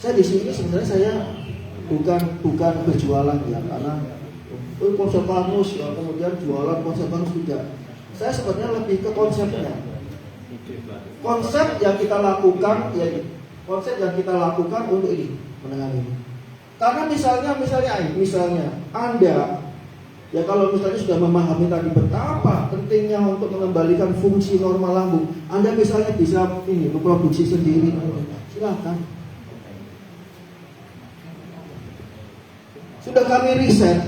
Saya di sini sebenarnya saya bukan berjualan ya, karena konsep Panus ya, kemudian jualan konsep Panus tidak. Saya sebenarnya lebih ke konsepnya. Konsep yang kita lakukan ya, konsep yang kita lakukan untuk ini menangani ini. Karena misalnya Anda ya, kalau misalnya sudah memahami tadi betapa pentingnya untuk mengembalikan fungsi normal lambung, Anda misalnya bisa ini memproduksi sendiri, silakan. Sudah kami riset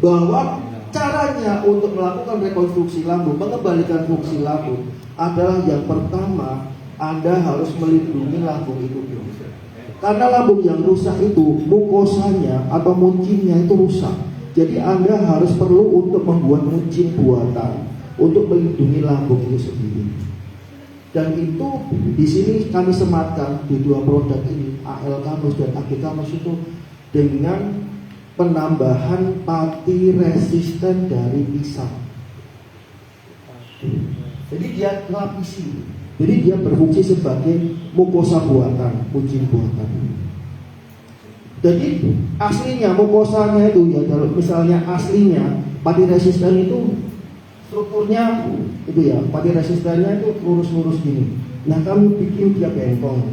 bahwa caranya untuk melakukan rekonstruksi lambung, mengembalikan fungsi lambung adalah yang pertama, Anda harus melindungi lambung itu dulu. Karena lambung yang rusak itu mukosanya atau muncinnya itu rusak. Jadi Anda harus perlu untuk membuat muncin buatan untuk melindungi lambung itu sendiri. Dan itu di sini kami sematkan di dua produk ini, AL Camus dan AG Camus itu dengan penambahan pati resisten dari pisang. Jadi dia melapisi. Jadi dia berfungsi sebagai mukosa buatan, muncin buatan. Jadi aslinya mukosanya itu ya, kalau misalnya aslinya pati resisten itu strukturnya itu ya, pati resistennya itu lurus-lurus gini. Nah kami bikin dia bengkong,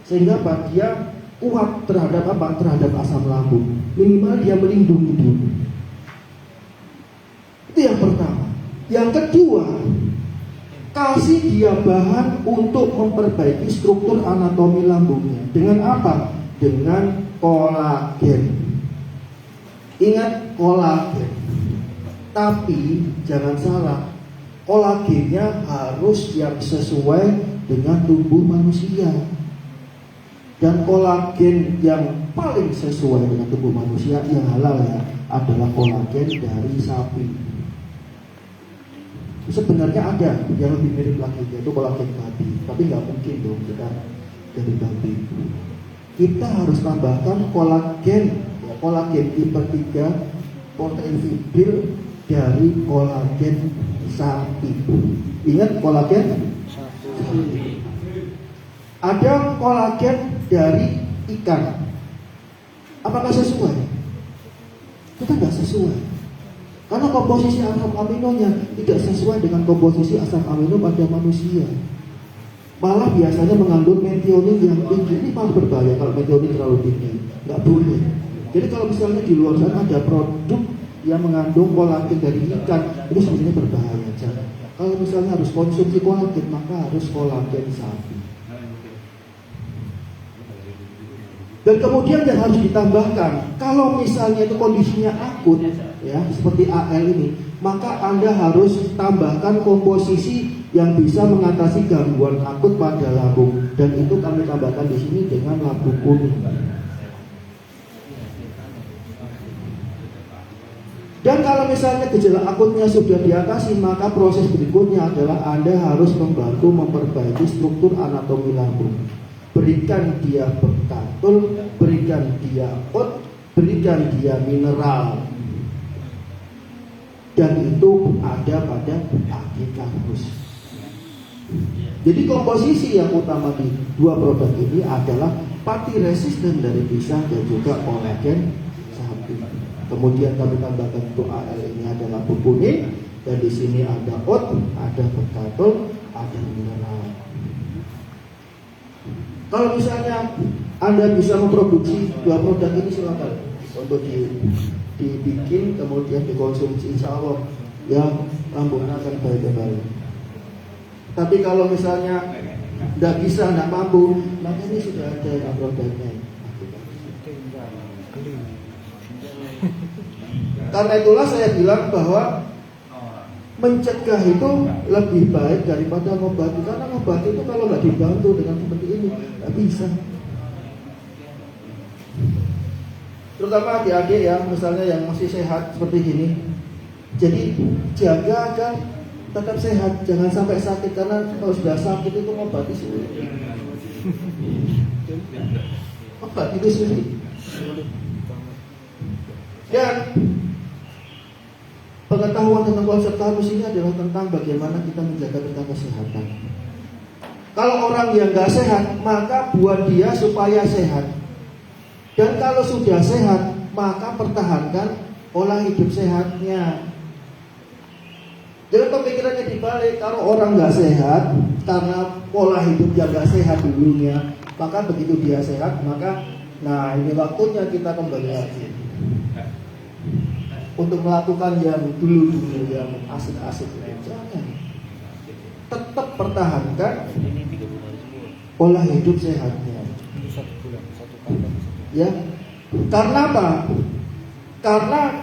sehingga dia kuat terhadap apa? Terhadap asam lambung. Minimal dia melindungi dulu. Itu yang pertama. Yang kedua, kasih dia bahan untuk memperbaiki struktur anatomi lambungnya. Dengan apa? Dengan kolagen. Ingat kolagen. Tapi jangan salah, kolagennya harus yang sesuai dengan tubuh manusia. Dan kolagen yang paling sesuai dengan tubuh manusia yang halal ya adalah kolagen dari sapi. Sebenarnya ada yang lebih mirip lagi, yaitu kolagen babi, tapi nggak mungkin dong kita dari babi. Kita harus tambahkan kolagen, ya, kolagen tipe 3 protein fibril dari kolagen sapi. Ingat kolagen sapi. Ada kolagen dari ikan. Apakah sesuai? Kita nggak sesuai. Karena komposisi asam aminonya tidak sesuai dengan komposisi asam amino pada manusia. Malah biasanya mengandung metionin yang tinggi. Ini malah berbahaya kalau metionin terlalu tinggi. Nggak boleh. Jadi kalau misalnya di luar sana ada produk yang mengandung kolagen dari ikan, ini sebenarnya berbahaya. Jangan. Kalau misalnya harus konsumsi kolagen, maka harus kolagen sapi. Dan kemudian yang harus ditambahkan, kalau misalnya itu kondisinya akut, ya seperti AL ini, maka Anda harus tambahkan komposisi yang bisa mengatasi gangguan akut pada lambung. Dan itu kami tambahkan di sini dengan labu kuning. Dan kalau misalnya gejala akutnya sudah diatasi, maka proses berikutnya adalah Anda harus membantu memperbaiki struktur anatomi lambung. Berikan dia bekatul, berikan dia ot, berikan dia mineral. Dan itu ada pada AG Camus. Jadi komposisi yang utama di dua produk ini adalah pati resisten dari pisang dan juga kolagen sapi. Kemudian kami tambahkan untuk AL ini adalah labu kuning, dan di sini ada ot, ada bekatul, ada mineral. Kalau misalnya Anda bisa memproduksi dua produk ini, silakan untuk dibikin kemudian dikonsumsi, insya Allah ya lambungnya akan baik kembali. Tapi kalau misalnya tidak bisa, tidak mampu, maka ini sudah ada produknya. Karena itulah saya bilang bahwa mencegah itu lebih baik daripada mengobati. Karena mengobati itu kalau nggak dibantu dengan seperti ini nggak bisa. Terutama adik-adik ya, misalnya yang masih sehat seperti ini. Jadi jaga agar tetap sehat, jangan sampai sakit. Karena kalau sudah sakit itu mengobati sulit. Obat itu sulit. Dan pengetahuan tentang konsep Camus ini adalah tentang bagaimana kita menjaga tentang kesehatan. Kalau orang yang nggak sehat, maka buat dia supaya sehat. Dan kalau sudah sehat, maka pertahankan pola hidup sehatnya. Jadi pemikirannya dibalik, kalau orang nggak sehat karena pola hidup yang nggak sehat dulunya, maka begitu dia sehat, maka nah ini waktunya kita kembali lagi untuk melakukan yang dulu-dulu, yang asik-asik. Jangan, tetap pertahankan pola hidup sehatnya. Ya, karena apa? Karena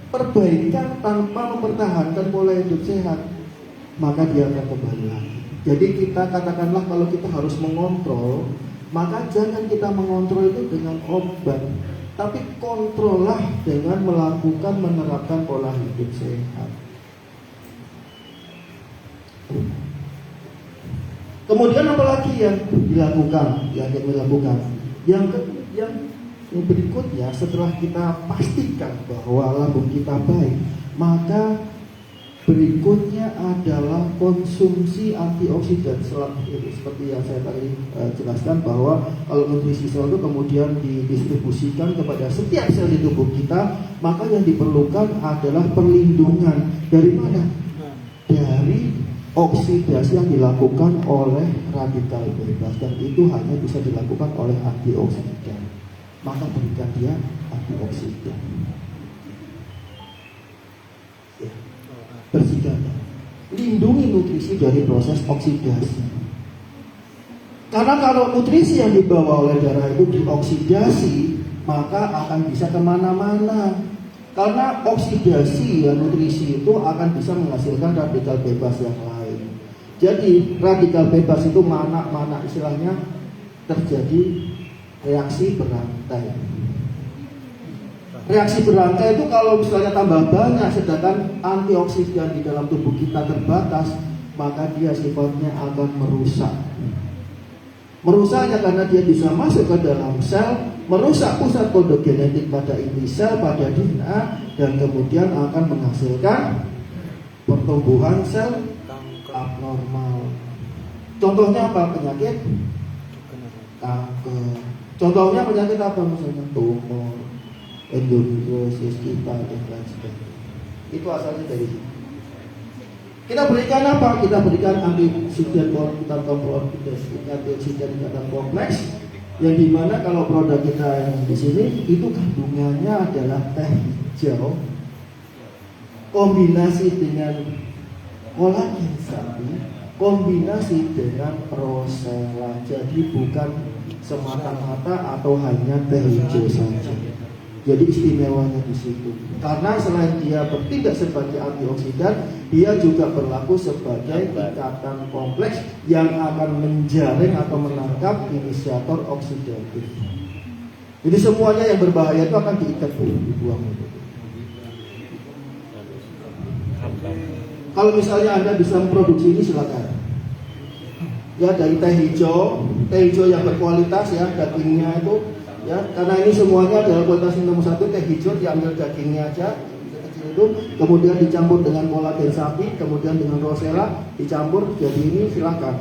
perbaikan tanpa mempertahankan pola hidup sehat, maka dia akan kembali lagi. Jadi kita katakanlah kalau kita harus mengontrol, maka jangan kita mengontrol itu dengan obat, tapi kontrollah dengan menerapkan pola hidup sehat. Kemudian apalagi yang dilakukan, yang berikutnya, setelah kita pastikan bahwa lambung kita baik, maka berikutnya adalah konsumsi antioksidan. Seperti yang saya tadi jelaskan, bahwa kalau nutrisi sel itu kemudian didistribusikan kepada setiap sel di tubuh kita, maka yang diperlukan adalah perlindungan dari mana? Dari oksidasi yang dilakukan oleh radikal bebas, dan itu hanya bisa dilakukan oleh antioksidan. Maka berikan dia antioksidan. Ya. Bersihkan. Lindungi nutrisi dari proses oksidasi. Karena kalau nutrisi yang dibawa oleh darah itu dioksidasi, maka akan bisa kemana-mana. Karena oksidasi ya, nutrisi itu akan bisa menghasilkan radikal bebas yang lain. Jadi radikal bebas itu mana istilahnya terjadi reaksi berantai. Reaksi berantai itu kalau misalnya tambah banyak, sedangkan antioksidan di dalam tubuh kita terbatas, maka dia sifatnya akan merusak. Merusaknya karena dia bisa masuk ke dalam sel, merusak pusat kode genetik pada inti sel, pada DNA, dan kemudian akan menghasilkan pertumbuhan sel abnormal. Contohnya apa? Penyakit kanker. Contohnya penyakit apa? Misalnya tumor, endometriosis, kita dan lain sebagainya. Itu asalnya dari sini. Kita berikan apa? Kita berikan antioksidan kompleks, yang dimana kalau produk kita yang di sini itu kandungannya adalah teh hijau kombinasi dengan kolagen sapi, kombinasi dengan rosella. Jadi bukan semata-mata atau hanya teh hijau saja. Jadi istimewanya di situ. Karena selain dia bertindak sebagai antioksidan, dia juga berlaku sebagai ikatan kompleks yang akan menjaring atau menangkap inisiator oksidatif. Jadi semuanya yang berbahaya itu akan diikat dibuang. Kalau misalnya Anda bisa memproduksi ini, silakan. Ya, dari teh hijau yang berkualitas ya, dagingnya itu. Ya, karena ini semuanya adalah kualitas nomor 1, teh hijau, diambil dagingnya aja kecil itu, kemudian dicampur dengan kolagen sapi, kemudian dengan rosella dicampur, jadi ini silakan.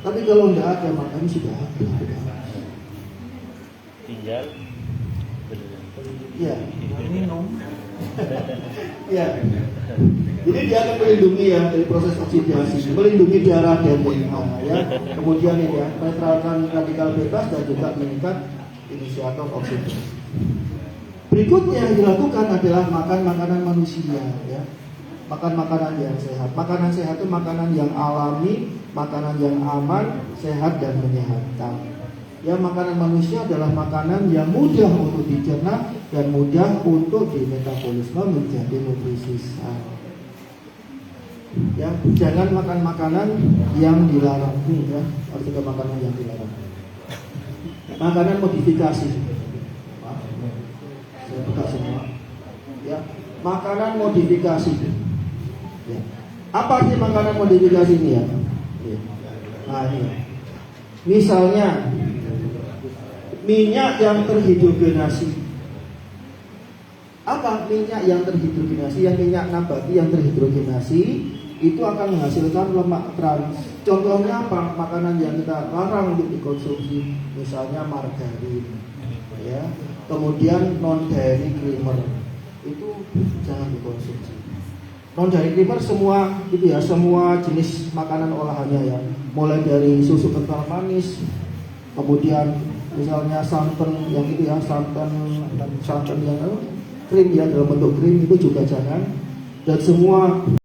Tapi kalau tidak ada, maka ini sudah ada. Tinggal ya minum. Ya. Jadi dia akan melindungi ya dari proses oksidasi, melindungi darah dan DNA ya. Kemudian ini ya, menetralkan radikal bebas dan juga meningkat inisiator oksidasi. Berikutnya yang dilakukan adalah makan makanan manusia ya. Makan makanan yang sehat. Makanan sehat itu makanan yang alami, makanan yang aman, sehat dan menyehatkan. Ya, makanan manusia adalah makanan yang mudah untuk dicerna dan mudah untuk dimetabolisme menjadi nutrisi sel. Ya, jangan makan makanan yang dilarang ya, harus juga makanan yang dilarang. Makanan modifikasi. Saya buka semua. Ya, makanan modifikasi. Ya. Apa sih makanan modifikasi ini ya? Nah, ini. Misalnya minyak yang terhidrogenasi. Apa minyak yang terhidrogenasi? Yang minyak nabati yang terhidrogenasi itu akan menghasilkan lemak trans Contohnya apa? Makanan yang kita larang untuk dikonsumsi, misalnya margarin, ya. Kemudian non dairy creamer itu jangan dikonsumsi. Non dairy creamer semua itu ya, semua jenis makanan olahannya ya, mulai dari susu kental manis, kemudian misalnya santan yang itu ya, santan yang krim ya, dalam bentuk krim itu juga jangan, dan semua